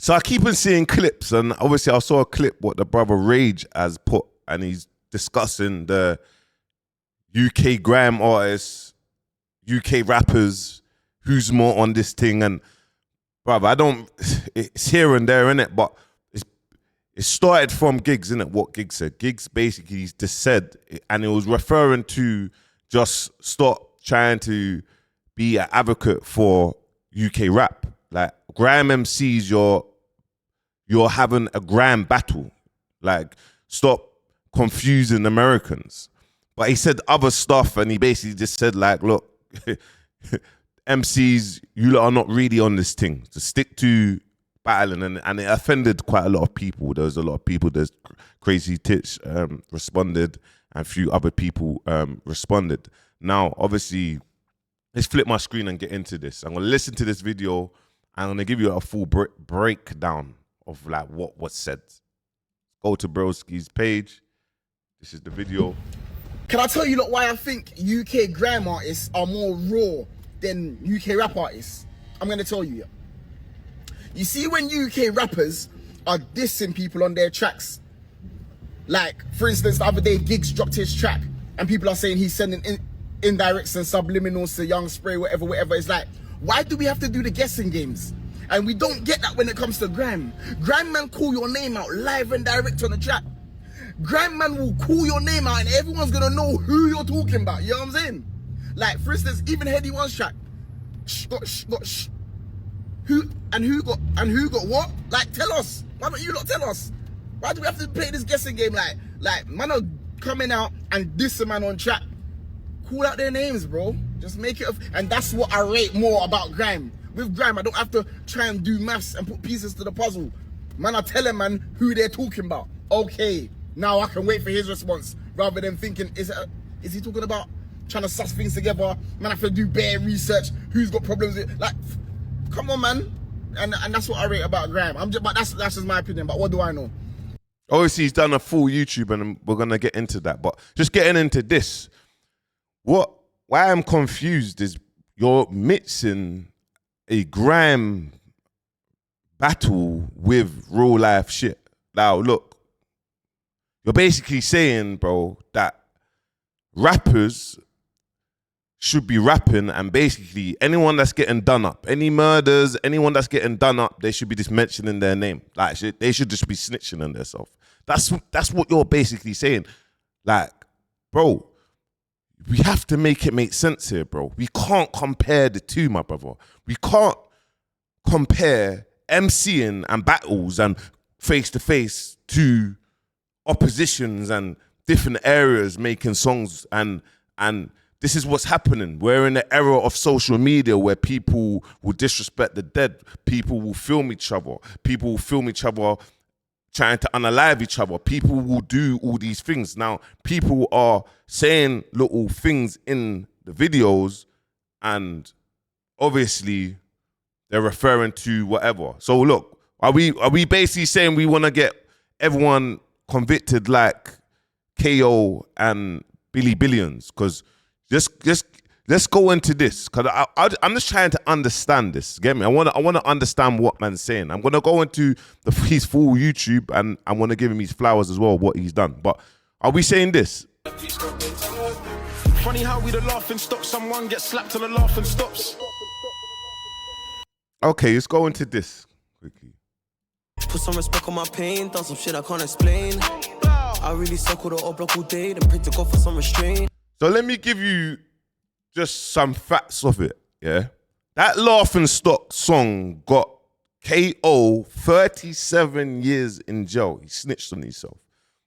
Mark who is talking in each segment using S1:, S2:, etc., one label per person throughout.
S1: So I keep on seeing clips, and obviously I saw a clip what the brother Rage has put, and he's discussing the UK grime artists, UK rappers, who's more on this thing. And brother, it's here and there, innit? But it started from Giggs, innit? What Giggs said. Giggs basically just said, and it was referring to just stop trying to be an advocate for UK rap. Like grime MCs, you're having a grime battle. Like, stop confusing Americans. But he said other stuff, and he basically just said, like, look, MCs, you lot are not really on this thing. To stick to battling, and it offended quite a lot of people. There was a lot of people. There's Crazy Titch responded, and a few other people responded. Now, obviously, let's flip my screen and get into this. I'm gonna listen to this video. I'm gonna give you a full breakdown of like what was said. Go to Broski's page. This is the video.
S2: Can I tell you why I think UK grime artists are more raw than UK rap artists? I'm gonna tell you. You see, when UK rappers are dissing people on their tracks, like for instance, the other day Giggs dropped his track, and people are saying he's sending indirects and subliminals to Young Spray, whatever. It's like, why do we have to do the guessing games? And we don't get that when it comes to grime. Grime man call your name out live and direct on the track. Grime man will call your name out and everyone's gonna know who you're talking about. You know what I'm saying? Like, for instance, even Heady One's track. Who got what? Like, tell us. Why don't you lot tell us? Why do we have to play this guessing game? Like man are coming out and diss a man on track. Call out their names, bro. Just make it and that's what I rate more about grime. With grime, I don't have to try and do maths and put pieces to the puzzle. Man, I tell him, man, who they're talking about. Okay, now I can wait for his response rather than thinking, is he talking about trying to suss things together? Man, I have to do bare research. Who's got problems with? Like, come on, man. And that's what I rate about grime. But that's just my opinion. But what do I know?
S1: Obviously, he's done a full YouTube, and we're gonna get into that. But just getting into this, why I'm confused is you're mixing a grime battle with real life shit. Now, look, you're basically saying, bro, that rappers should be rapping, and basically anyone that's getting done up, any murders, anyone that's getting done up, they should be just mentioning their name. Like, they should just be snitching on themselves. That's what you're basically saying. Like, bro, we have to make it make sense here, bro. We can't compare the two, my brother. We can't compare MCing and battles and face-to-face to oppositions and different areas making songs, and this is what's happening. We're in the era of social media where people will disrespect the dead. People will film each other. People will film each other trying to unalive each other. People will do all these things. Now, people are saying little things in the videos, and obviously they're referring to whatever. So look, are we basically saying we want to get everyone convicted like KO and Billy Billions? Because let's go into this, because I'm just trying to understand this. Get me? I want to understand what man's saying. I'm gonna go into his full YouTube, and I want to give him his flowers as well, what he's done. But are we saying this?
S3: Funny how we the laughing stock. Someone gets slapped and the laughing stops.
S1: Okay, let's go into this quickly.
S4: Put some respect on my pain, done some shit I can't explain. I really circled the block all day, then pray to God for some restraint.
S1: So let me give you just some facts of it, yeah? That Laughing Stock song got KO 37 years in jail. He snitched on himself.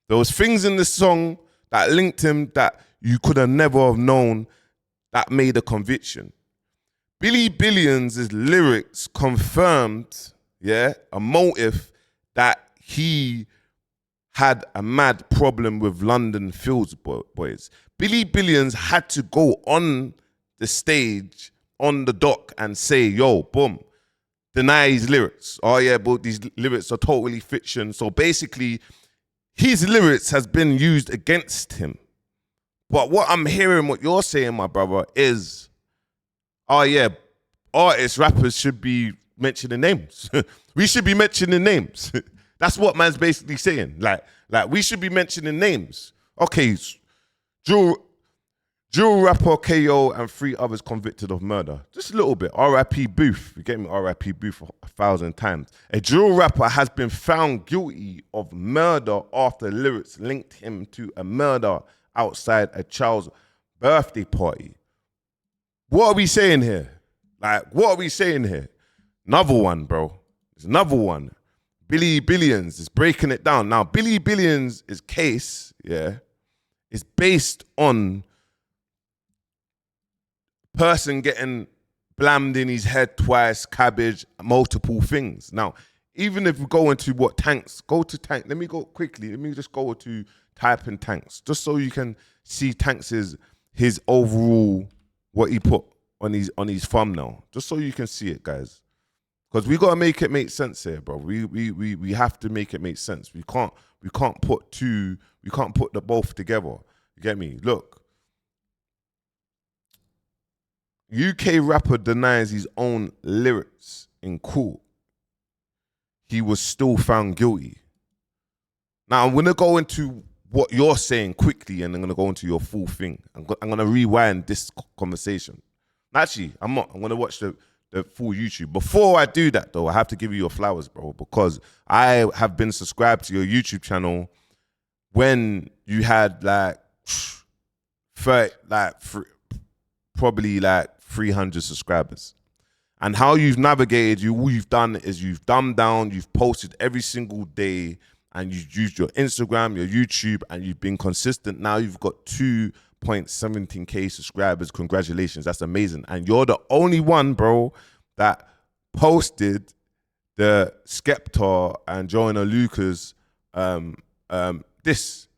S1: There was things in the song that linked him that you could have never have known that made a conviction. Billy Billions' lyrics confirmed, yeah, a motive that he had a mad problem with London Fields boys. Billy Billions had to go on the stage, on the dock, and say, yo, boom, deny his lyrics. Oh yeah, but these lyrics are totally fiction. So basically, his lyrics has been used against him. But what I'm hearing, what you're saying, my brother, is, oh yeah, artists, rappers should be mentioning names. We should be mentioning names. That's what man's basically saying. Like we should be mentioning names. Okay, drill rapper KO and 3 others convicted of murder. Just a little bit. R.I.P. Booth. You get me? R.I.P. Booth 1,000 times. A drill rapper has been found guilty of murder after lyrics linked him to a murder outside a child's birthday party. What are we saying here? Like, what are we saying here? Another one, bro. There's another one. Billy Billions is breaking it down. Now, Billy Billions' case, yeah, is based on person getting blammed in his head twice, cabbage, multiple things. Now, even if we go into what Tanks, go to Tank. Let me go quickly. Let me just go to type in Tanks, just so you can see Tanks' his overall, what he put on his thumbnail, just so you can see it, guys. Because we gotta make it make sense here, bro. We have to make it make sense. We can't put the both together. You get me? Look. UK rapper denies his own lyrics in court. He was still found guilty. Now, I'm going to go into what you're saying quickly, and I'm going to go into your full thing. I'm going to rewind this conversation. Actually, I'm not. I'm going to watch the full YouTube. Before I do that, though, I have to give you your flowers, bro, because I have been subscribed to your YouTube channel when you had probably 300 subscribers. And how you've navigated, all you've done is you've dumbed down, you've posted every single day, and you've used your Instagram, your YouTube, and you've been consistent. Now you've got 2.17K subscribers. Congratulations, that's amazing. And you're the only one, bro, that posted the Skepta and Joyner Lucas this.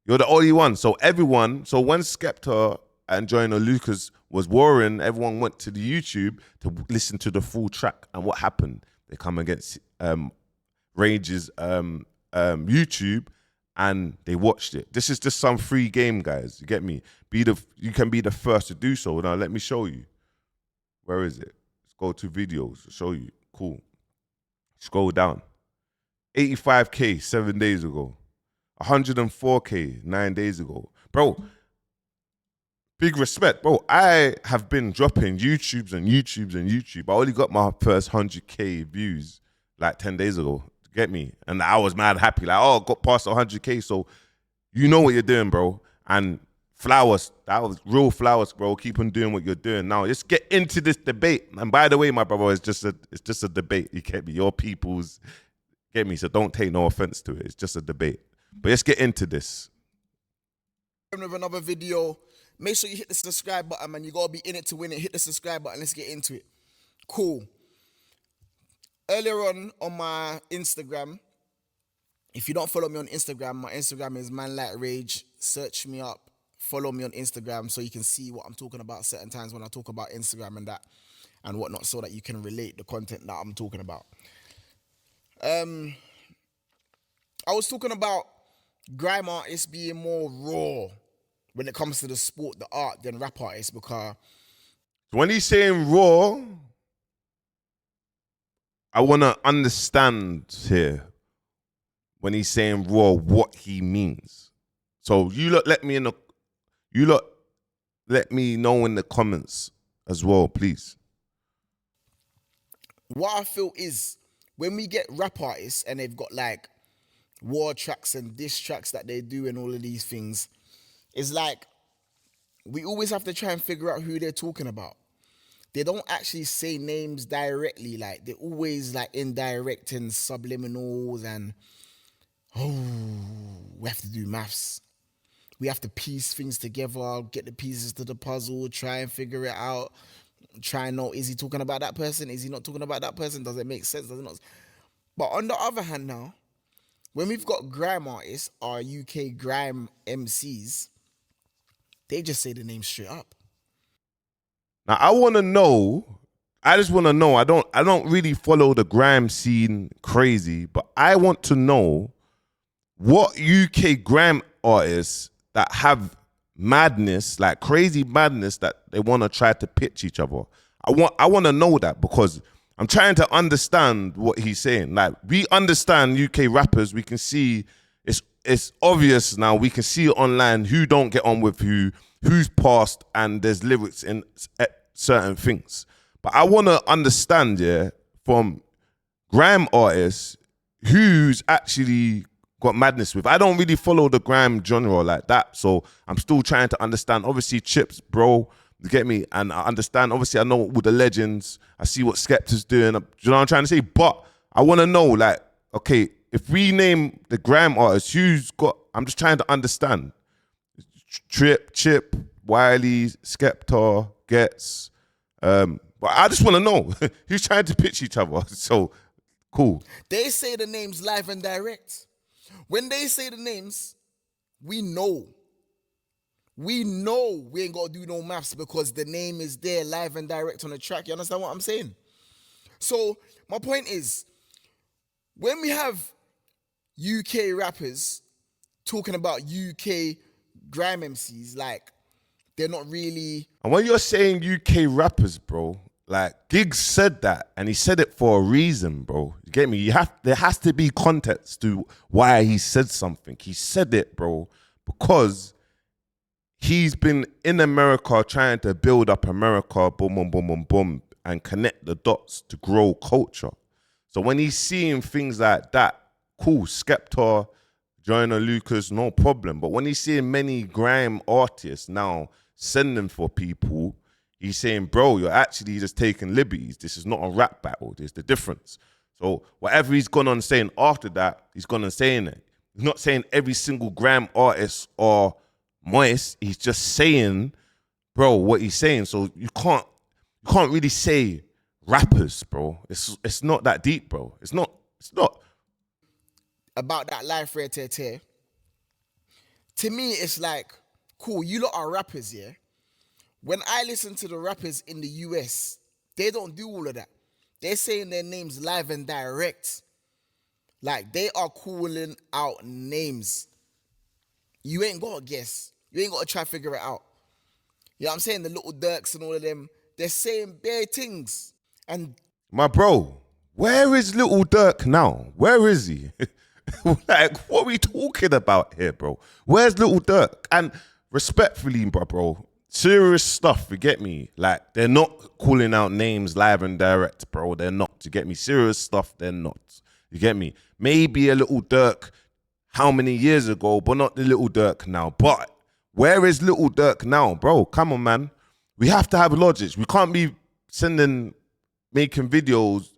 S1: You're the only one. So when Skepta and Joyner Lucas was warring, everyone went to the YouTube to listen to the full track. And what happened? They come against Rage's YouTube and they watched it. This is just some free game, guys. You get me? You can be the first to do so. Now let me show you. Where is it? Let's go to videos to show you. Cool. Scroll down. 85K 7 days ago. 104K 9 days ago. Bro, big respect, bro. I have been dropping YouTubes and YouTubes and YouTube. I only got my first 100K views 10 days ago. Get me? And I was mad happy. I got past 100K. So you know what you're doing, bro. And flowers, that was real flowers, bro. Keep on doing what you're doing. Now let's get into this debate. And by the way, my brother, it's just a debate. You get me? Your people's, get me? So don't take no offense to it. It's just a debate. But let's get into this.
S2: With another video. Make sure you hit the subscribe button, man. You gotta be in it to win it. Hit the subscribe button. Let's get into it. Cool. Earlier on my Instagram, if you don't follow me on Instagram, my Instagram is manlikerage. Search me up. Follow me on Instagram so you can see what I'm talking about certain times when I talk about Instagram and that and whatnot, so that you can relate the content that I'm talking about. I was talking about grime artists being more raw when it comes to the sport, the art, than rap artists, because
S1: when he's saying raw, I want to understand here when he's saying raw what he means. So let me know in the comments as well, please.
S2: What I feel is when we get rap artists and they've got war tracks and diss tracks that they do and all of these things, it's we always have to try and figure out who they're talking about. They don't actually say names directly. They're always indirect and subliminals and, we have to do maths. We have to piece things together, get the pieces to the puzzle, try and figure it out, try and know, is he talking about that person? Is he not talking about that person? Does it make sense? Does it not? But on the other hand now, when we've got grime artists, our UK grime MCs, they just say the name straight up.
S1: Now I just want to know. I don't really follow the grime scene crazy, but I want to know what UK grime artists that have madness, crazy madness, that they want to try to pitch each other. I want to know that, because I'm trying to understand what he's saying. Like, we understand UK rappers. We can see it's obvious now. We can see online who don't get on with who's passed, and there's lyrics in certain things. But I want to understand, from grime artists, who's actually got madness with. I don't really follow the grime genre like that, so I'm still trying to understand. Obviously, Chips, bro, you get me? And I understand. Obviously, I know all the legends. I see what Skepta's doing. Do you know what I'm trying to say? But I want to know, like, okay, if we name the grime artists, who's got? I'm just trying to understand. Chip, Wiley, Skepta, Gets. But I just want to know who's trying to pitch each other. So cool.
S2: They say the names live and direct. When they say the names, we know. We know we ain't got to do no maths because the name is there live and direct on the track. You understand what I'm saying? So my point is, when we have UK rappers talking about UK grime MCs, like, they're not really...
S1: And when you're saying UK rappers, bro, like, Giggs said that, and he said it for a reason, bro. You get me? There has to be context to why he said something. He said it, bro, because he's been in America trying to build up America, boom, boom, boom, boom, boom, and connect the dots to grow culture. So when he's seeing things like that, cool, Skepta, Joyner Lucas, no problem. But when he's seeing many grime artists now sending for people, he's saying, bro, you're actually just taking liberties. This is not a rap battle. There's the difference. So whatever he's gone on saying after that, he's gone on saying it. He's not saying every single grime artist or moist. He's just saying, bro, what he's saying. So you can't really say rappers, bro. It's not that deep, bro. It's not.
S2: About that life rare tear. To me, it's like, cool, you lot are rappers, yeah? When I listen to the rappers in the US, they don't do all of that. They're saying their names live and direct. Like, they are calling out names. You ain't got to guess. You ain't got to try to figure it out. You know what I'm saying? The Little Dirks and all of them, they're saying bare things. And
S1: my bro, where is Little Dirk now? Where is he? Like, what are we talking about here, bro? Where's Little Dirk? And respectfully, bro, serious stuff, you get me? Like, they're not calling out names live and direct, bro. They're not, you get me? Serious stuff, they're not. You get me? Maybe a Little Dirk how many years ago, but not the Little Dirk now. But where is Little Dirk now, bro? Come on, man. We have to have logic. We can't be making videos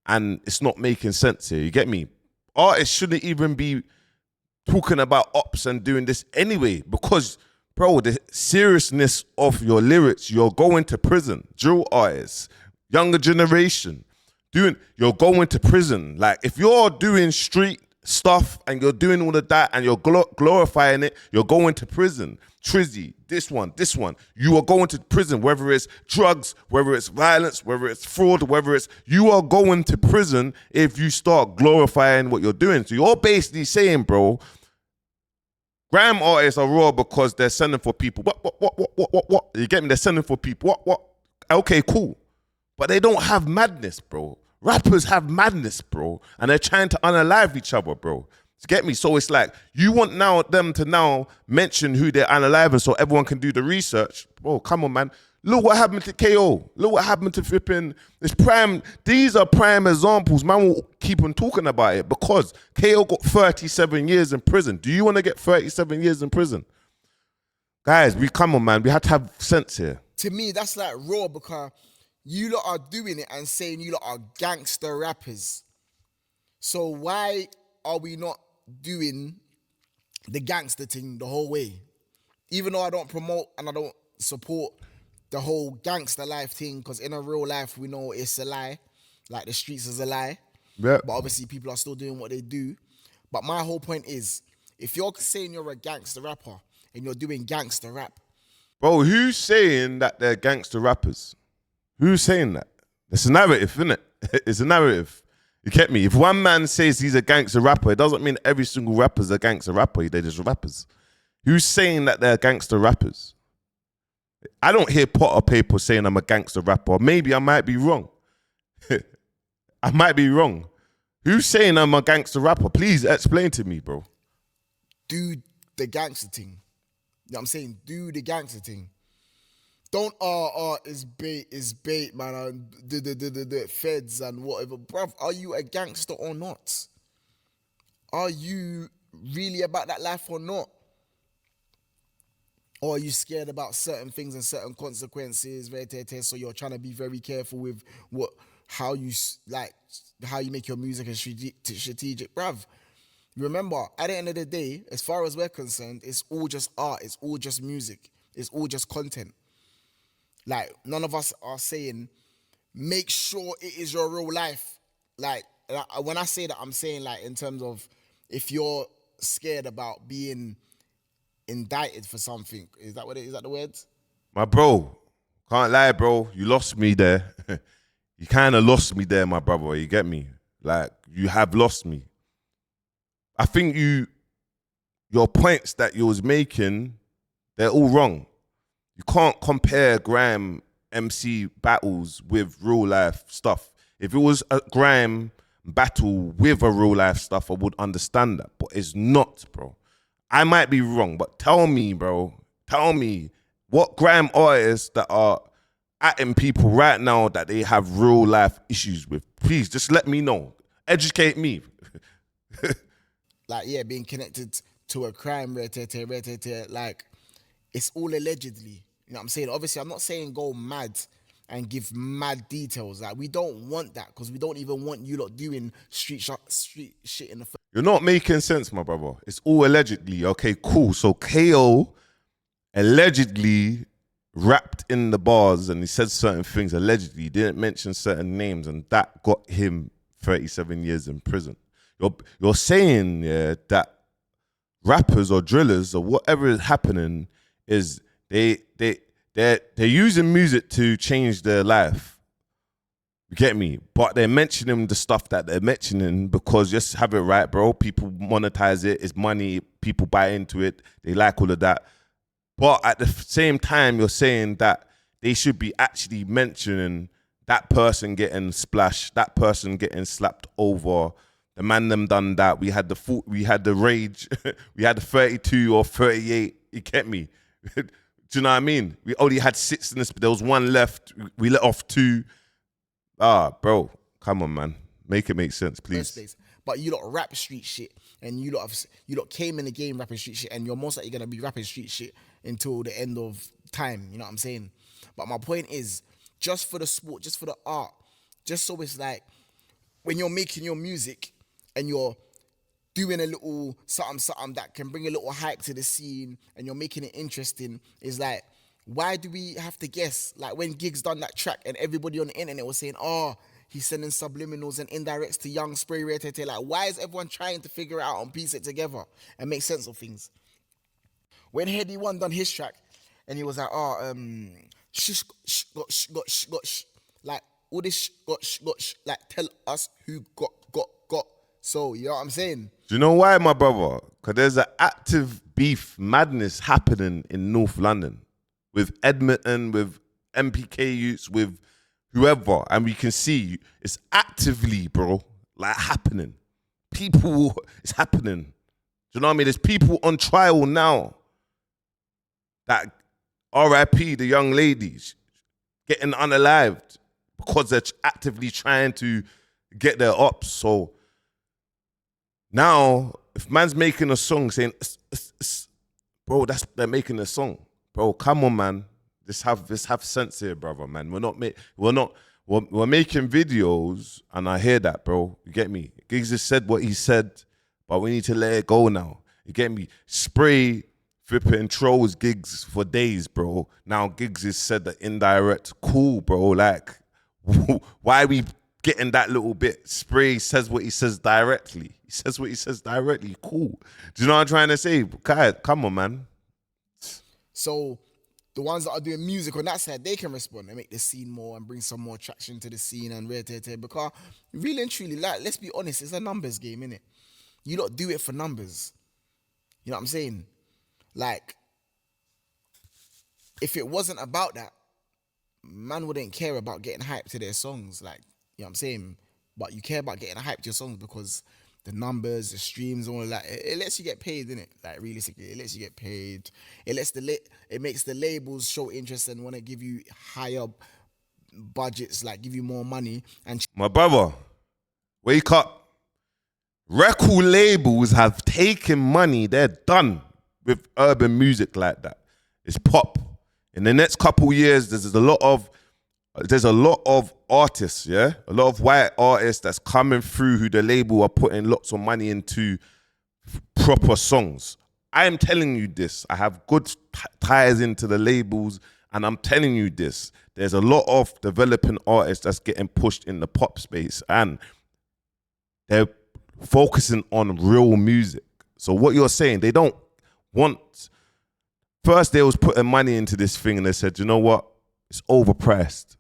S1: and it's not making sense here. You get me? Artists shouldn't even be talking about ops and doing this anyway, because, bro, the seriousness of your lyrics, you're going to prison. Drill artists, younger generation, you're going to prison. Like, if you're doing street stuff and you're doing all of that and you're glorifying it, you're going to prison. Trizzy, this one, you are going to prison, whether it's drugs, whether it's violence, whether it's fraud, you are going to prison if you start glorifying what you're doing. So you're basically saying, bro, grime artists are raw because they're sending for people. What? You get me? They're sending for people. What? Okay, cool. But they don't have madness, bro. Rappers have madness, bro. And they're trying to unalive each other, bro. You get me? So it's like, you want them to mention who they're unaliving so everyone can do the research. Bro, come on, man. Look what happened to KO. Look what happened to flipping this prime. These are prime examples. Man will keep on talking about it because KO got 37 years in prison. Do you want to get 37 years in prison? Guys, come on, man. We have to have sense here.
S2: To me, that's like raw because you lot are doing it and saying you lot are gangster rappers. So why are we not doing the gangster thing the whole way? Even though I don't promote and I don't support the whole gangster life thing, because in a real life we know it's a lie, like the streets is a lie.
S1: Yep.
S2: But obviously people are still doing what they do. But my whole point is, if you're saying you're a gangster rapper and you're doing gangster rap,
S1: bro, who's saying that they're gangster rappers? Who's saying that? It's a narrative, isn't it? It's a narrative. You get me? If one man says he's a gangster rapper, it doesn't mean every single rapper's a gangster rapper. They're just rappers. Who's saying that they're gangster rappers? I don't hear Potter Paper saying I'm a gangster rapper. Maybe I might be wrong. I might be wrong. Who's saying I'm a gangster rapper? Please explain to me, bro.
S2: Do the gangster thing. You know what I'm saying? Do the gangster thing. Don't is bait, man. The feds and whatever, bruv. Are you a gangster or not? Are you really about that life or not? Or are you scared about certain things and certain consequences? So you're trying to be very careful with how you make your music and strategic, bruv. Remember, at the end of the day, as far as we're concerned, it's all just art. It's all just music. It's all just content. Like, none of us are saying, make sure it is your real life. Like, when I say that, I'm saying, like, in terms of if you're scared about being indicted for something. Is that the words?
S1: My bro, can't lie, bro. You lost me there. You kind of lost me there, my brother. You get me? Like, you have lost me. I think your points that you was making, they're all wrong. You can't compare Grime MC battles with real life stuff. If it was a Grime battle with a real life stuff, I would understand that. But it's not, bro. I might be wrong, but tell me, bro. Tell me what Grime artists that are atting people right now that they have real life issues with. Please, just let me know. Educate me.
S2: Like, yeah, being connected to a crime, like, it's all allegedly. You know what I'm saying? Obviously, I'm not saying go mad and give mad details. Like, we don't want that because we don't even want you lot doing street shit in the first.
S1: You're not making sense, my brother. It's all allegedly. Okay, cool. So KO allegedly rapped in the bars and he said certain things allegedly. He didn't mention certain names and that got him 37 years in prison. You're saying, yeah, that rappers or drillers or whatever is happening is they're using music to change their life. You get me? But they're mentioning the stuff that they're mentioning because, just have it right, bro. People monetize it. It's money. People buy into it. They like all of that. But at the same time, you're saying that they should be actually mentioning that person getting splashed, that person getting slapped over. The man them done that. We had the rage. We had the 32 or 38. You get me? Do you know what I mean? We only had 6 in this. There was 1 left. We let off 2. Bro, come on, man. Make it make sense, please.
S2: But you lot rap street shit, and you lot came in the game rapping street shit, and you're most likely gonna be rapping street shit until the end of time. You know what I'm saying? But my point is, just for the sport, just for the art, just so it's like when you're making your music and you're doing a little something that can bring a little hype to the scene, and you're making it interesting, is like, why do we have to guess? Like when Giggs done that track and everybody on the internet was saying, he's sending subliminals and indirects to Young Spray Rate. Like, why is everyone trying to figure it out and piece it together and make sense of things? When Heady One done his track and he was like, like all this like tell us who got. So, you know what I'm saying?
S1: Do you know why, my brother? Because there's an active beef madness happening in North London with Edmonton, with MPK youths, with whoever. And we can see it's actively, bro, like happening. It's happening. Do you know what I mean? There's people on trial now that RIP, the young ladies, getting unalived because they're actively trying to get their ops. So now, if man's making a song saying, bro, they're making a song. Bro, come on, man. Let's have sense here, brother, man. We're making videos, and I hear that, bro. You get me? Giggs has said what he said, but we need to let it go now. You get me? Spray flipping trolls Giggs for days, bro. Now Giggs has said the indirect. Cool, bro. Like, why are we getting that little bit? Spray says what he says directly. He says what he says directly. Cool. Do you know what I'm trying to say? God, come on, man.
S2: So the ones that are doing music on that side, they can respond and make the scene more and bring some more traction to the scene and because really and truly, like, let's be honest, it's a numbers game, innit? You lot do it for numbers. You know what I'm saying? Like, if it wasn't about that, man wouldn't care about getting hyped to their songs. Like, you know what I'm saying? but you care about getting hyped your songs because the numbers, the streams, all of that. It lets you get paid, innit? Like realistically, it lets you get paid. It makes the labels show interest and want to give you higher budgets, like give you more money. And
S1: My brother, wake up. Record labels have taken money. They're done with urban music like that. It's pop. In the next couple years, there's a lot of artists, yeah? A lot of white artists that's coming through who the label are putting lots of money into proper songs. I am telling you this. I have good ties into the labels, and I'm telling you this. There's a lot of developing artists that's getting pushed in the pop space, and they're focusing on real music. So what you're saying, they don't want... First, they was putting money into this thing, and they said, you know what? It's overpriced.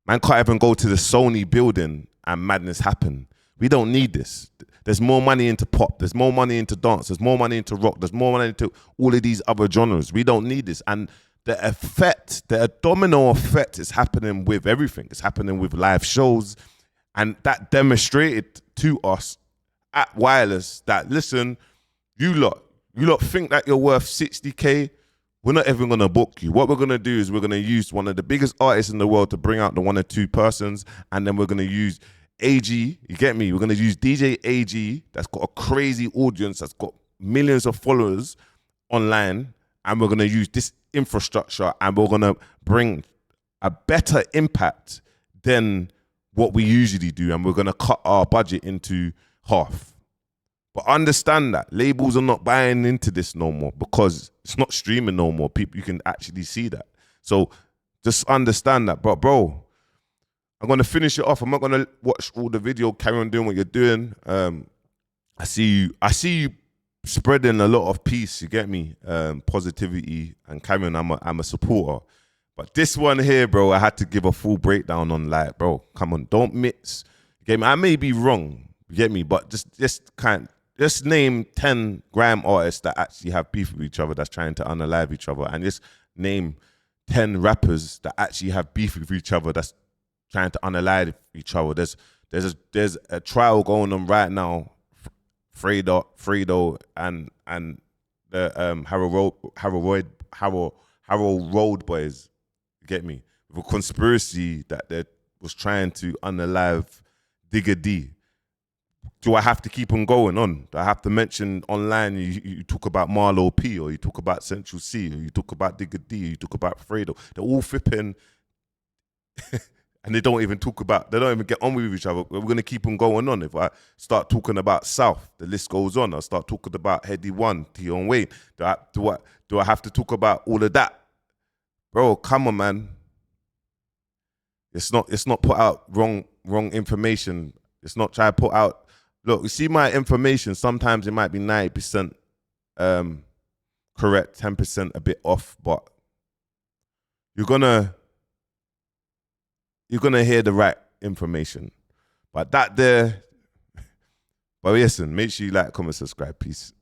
S1: Man can't even go to the Sony building and madness happen. We don't need this. There's more money into pop. There's more money into dance. There's more money into rock. There's more money into all of these other genres. We don't need this. And the domino effect is happening with everything. It's happening with live shows. And that demonstrated to us at Wireless that, listen, you lot think that you're worth 60K. We're not even going to book you. What we're going to do is we're going to use one of the biggest artists in the world to bring out the one or two persons, and then we're going to use AG, you get me? We're going to use DJ AG that's got a crazy audience, that's got millions of followers online, and we're going to use this infrastructure, and we're going to bring a better impact than what we usually do, and we're going to cut our budget into half. But understand that labels are not buying into this no more because it's not streaming no more. People, you can actually see that. So just understand that. But bro, I'm gonna finish it off. I'm not gonna watch all the video. Carry on doing what you're doing. I see you spreading a lot of peace. You get me? Positivity and carry on. I'm a supporter. But this one here, bro, I had to give a full breakdown on. Like, bro, come on, don't mix. You get me? I may be wrong. You get me? But just name 10 Grime artists that actually have beef with each other, that's trying to unalive each other, and just name 10 rappers that actually have beef with each other, that's trying to unalive each other. There's a trial going on right now, Fredo and the Harold Road boys. You get me? With a conspiracy that they was trying to unalive Digger D. Do I have to keep on going on? Do I have to mention online you talk about Marlo P, or you talk about Central C, or you talk about Digger D, or you talk about Fredo? They're all flipping and they don't even get on with each other. We're going to keep on going on. If I start talking about South, the list goes on. I start talking about Heady One, Tion Wayne. Do I have to talk about all of that? Bro, come on, man. It's not put out wrong information. It's not try to put out. Look, you see my information, sometimes it might be 90% correct, 10% a bit off, but you're gonna hear the right information. But listen, make sure you like, comment, subscribe. Peace.